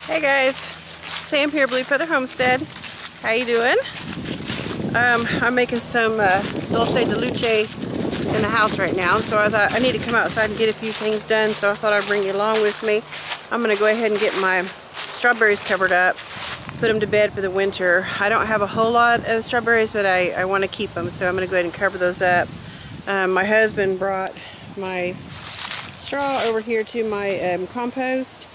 Hey guys, Sam here, Blue Feather Homestead. How you doing? I'm making some dulce de leche in the house right now, so I thought I need to come outside and get a few things done, so I thought I'd bring you along with me. I'm going to go ahead and get my strawberries covered up, put them to bed for the winter. I don't have a whole lot of strawberries, but I want to keep them, so I'm going to go ahead and cover those up. My husband brought my straw over here to my compost.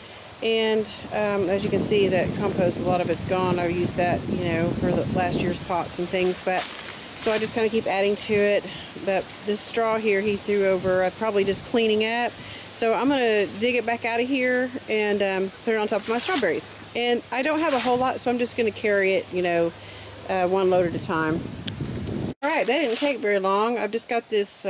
And as you can see, that compost, a lot of it's gone. I used that, you know, for the last year's pots and things. But so I just kind of keep adding to it. But this straw here, he threw over, probably just cleaning up. So I'm gonna dig it back out of here and put it on top of my strawberries. And I don't have a whole lot, so I'm just gonna carry it, you know, one load at a time. All right, that didn't take very long. I've just got this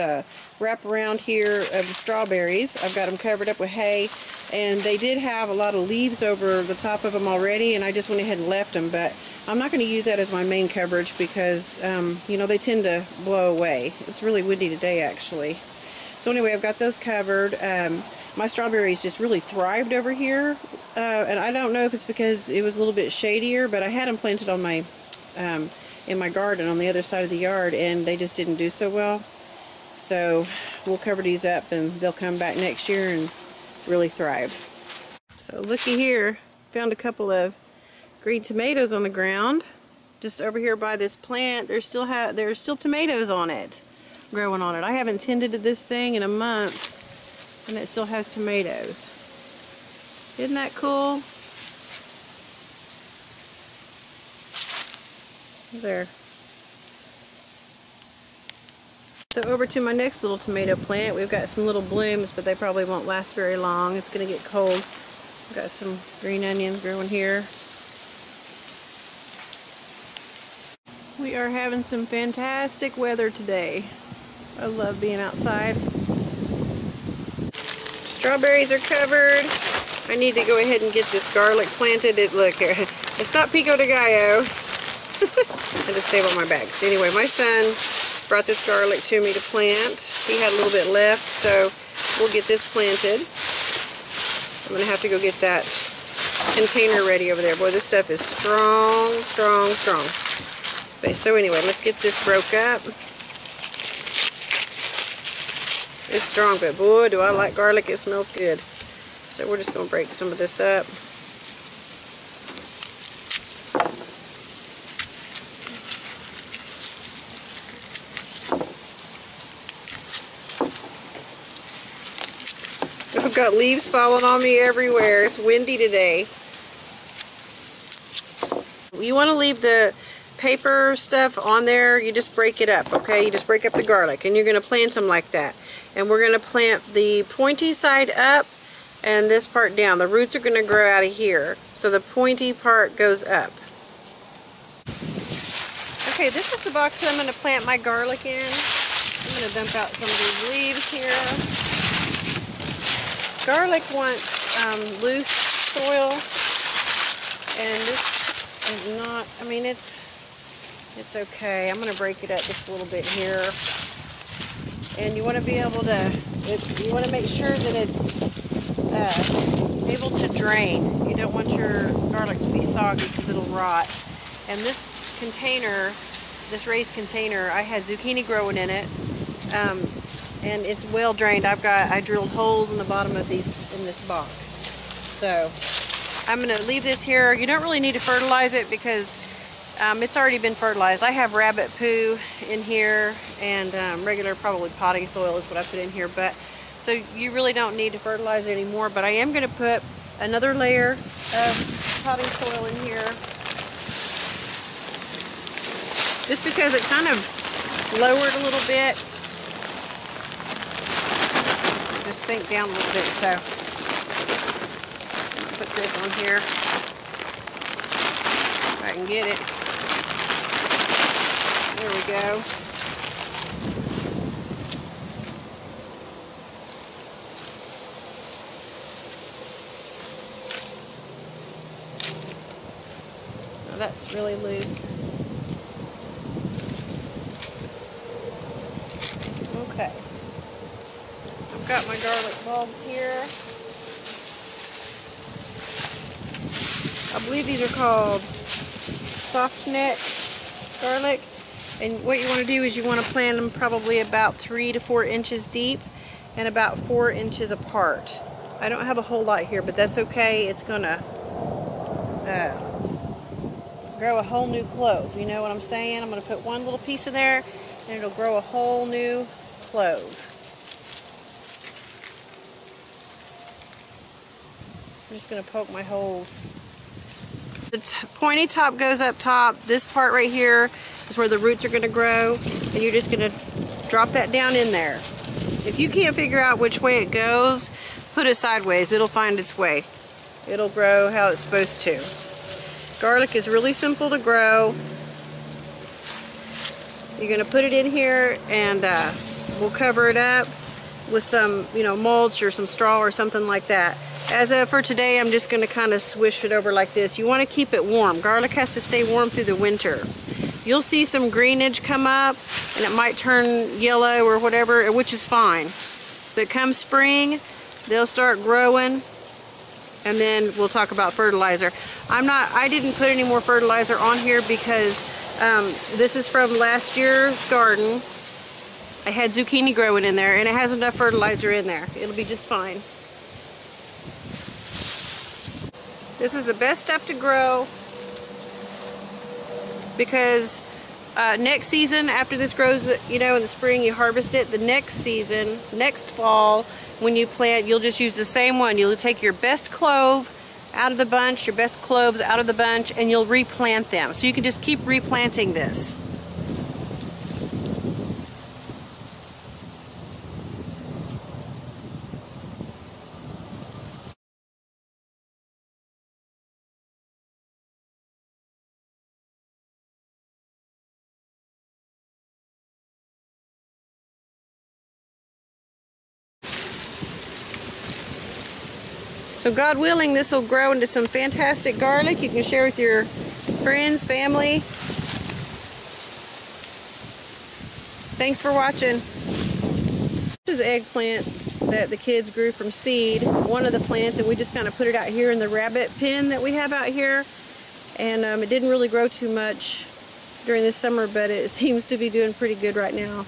wrap around here of the strawberries. I've got them covered up with hay, and they did have a lot of leaves over the top of them already, and I just went ahead and left them, but I'm not going to use that as my main coverage because, you know, they tend to blow away. It's really windy today, actually. So anyway, I've got those covered. My strawberries just really thrived over here, and I don't know if it's because it was a little bit shadier, but I had them planted on my in my garden on the other side of the yard, and they just didn't do so well. So we'll cover these up and they'll come back next year and really thrive. So looky here, found a couple of green tomatoes on the ground just over here by this plant. There's still tomatoes on it, growing on it. I haven't tended to this thing in a month and it still has tomatoes. Isn't that cool? There. So over to my next little tomato plant. We've got some little blooms, but they probably won't last very long. It's going to get cold. We've got some green onions growing here. We are having some fantastic weather today. I love being outside. Strawberries are covered. I need to go ahead and get this garlic planted. Look here. It's not pico de gallo. I just save all my bags. Anyway, my son brought this garlic to me to plant. He had a little bit left, so we'll get this planted. I'm going to have to go get that container ready over there. Boy, this stuff is strong, strong, strong. Okay, so anyway, let's get this broke up. It's strong, but boy, do I like garlic. It smells good. So we're just going to break some of this up. I've got leaves falling on me everywhere. It's windy today. You want to leave the paper stuff on there. You just break it up, okay? You just break up the garlic, and you're going to plant them like that. And we're going to plant the pointy side up and this part down. The roots are going to grow out of here, so the pointy part goes up. Okay, this is the box that I'm going to plant my garlic in. I'm going to dump out some of these leaves here. Garlic wants loose soil, and this is not, I mean, it's okay. I'm going to break it up just a little bit here. And you want to be able to, you want to make sure that it's able to drain. You don't want your garlic to be soggy because it'll rot. And this container, this raised container, I had zucchini growing in it. And it's well drained. I drilled holes in the bottom of these in this box. So I'm going to leave this here. You don't really need to fertilize it because it's already been fertilized. I have rabbit poo in here, and regular probably potting soil is what I put in here. But so you really don't need to fertilize it anymore. But I am going to put another layer of potting soil in here, just because it kind of lowered a little bit. Just sink down a little bit, so put this on here if I can get it. There we go. Now that's really loose. Okay. I've got my garlic bulbs here. I believe these are called soft neck garlic. And what you want to do is you want to plant them probably about 3 to 4 inches deep and about 4 inches apart. I don't have a whole lot here, but that's okay. It's gonna grow a whole new clove. You know what I'm saying? I'm gonna put one little piece in there and it'll grow a whole new clove. I'm just gonna poke my holes. The pointy top goes up top. This part right here is where the roots are gonna grow, and you're just gonna drop that down in there. If you can't figure out which way it goes, put it sideways. It'll find its way. It'll grow how it's supposed to. Garlic is really simple to grow. You're gonna put it in here, and we'll cover it up with some, mulch or some straw or something like that. As for today, I'm just gonna kind of swish it over like this. You wanna keep it warm. Garlic has to stay warm through the winter. You'll see some greenage come up, and it might turn yellow or whatever, which is fine. But come spring, they'll start growing, and then we'll talk about fertilizer. I didn't put any more fertilizer on here because this is from last year's garden. I had zucchini growing in there, and it has enough fertilizer in there. It'll be just fine. This is the best stuff to grow because next season, after this grows, in the spring, you harvest it. The next season, next fall, when you plant, you'll just use the same one. You'll take your best clove out of the bunch, your best cloves out of the bunch, and you'll replant them. So you can just keep replanting this. So God willing, this will grow into some fantastic garlic you can share with your friends, family. Thanks for watching. This is eggplant that the kids grew from seed, one of the plants, and we just kind of put it out here in the rabbit pen that we have out here. And it didn't really grow too much during the summer, but it seems to be doing pretty good right now.